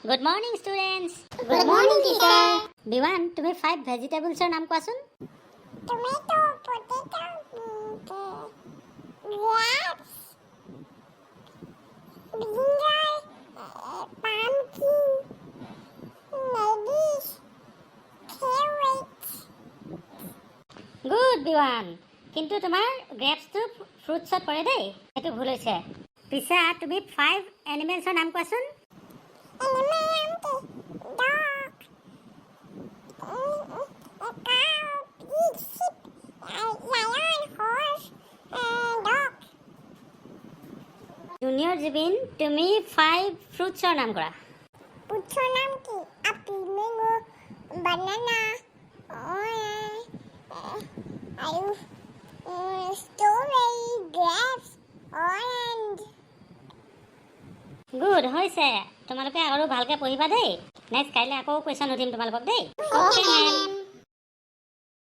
Good morning, students. Good morning, teacher. Biwan, তুমি 5 ভেজিটেবলছৰ নাম কোৱাচোন। Tomato, potato, grapes, brinjal, pumpkin, lettuce, carrot. Good, Biwan. কিন্তু তোমাৰ গ্ৰেপছটো ফ্ৰুটছত পৰে দেই, সেইটো ভুল হৈছে। পিছে তুমি 5 এনিমেলছৰ নাম কোৱাচোন। Dog, cow, pig, sheep, lion, horse, dog. Junior Jibin, তুমি 5 ফ্ৰুটছৰ নাম কৰা। Fruitsৰ নাম কি? Apple, mango, banana, আৰু strawberry, grapes, orange. গুড হৈছে। তোমালোকে আৰু ভালকৈ পঢ়িবা দেই। নেক্সট কাইলৈ আকৌ কুৱেশ্যন সুধিম তোমালোকক দেই। Okay, ma'am.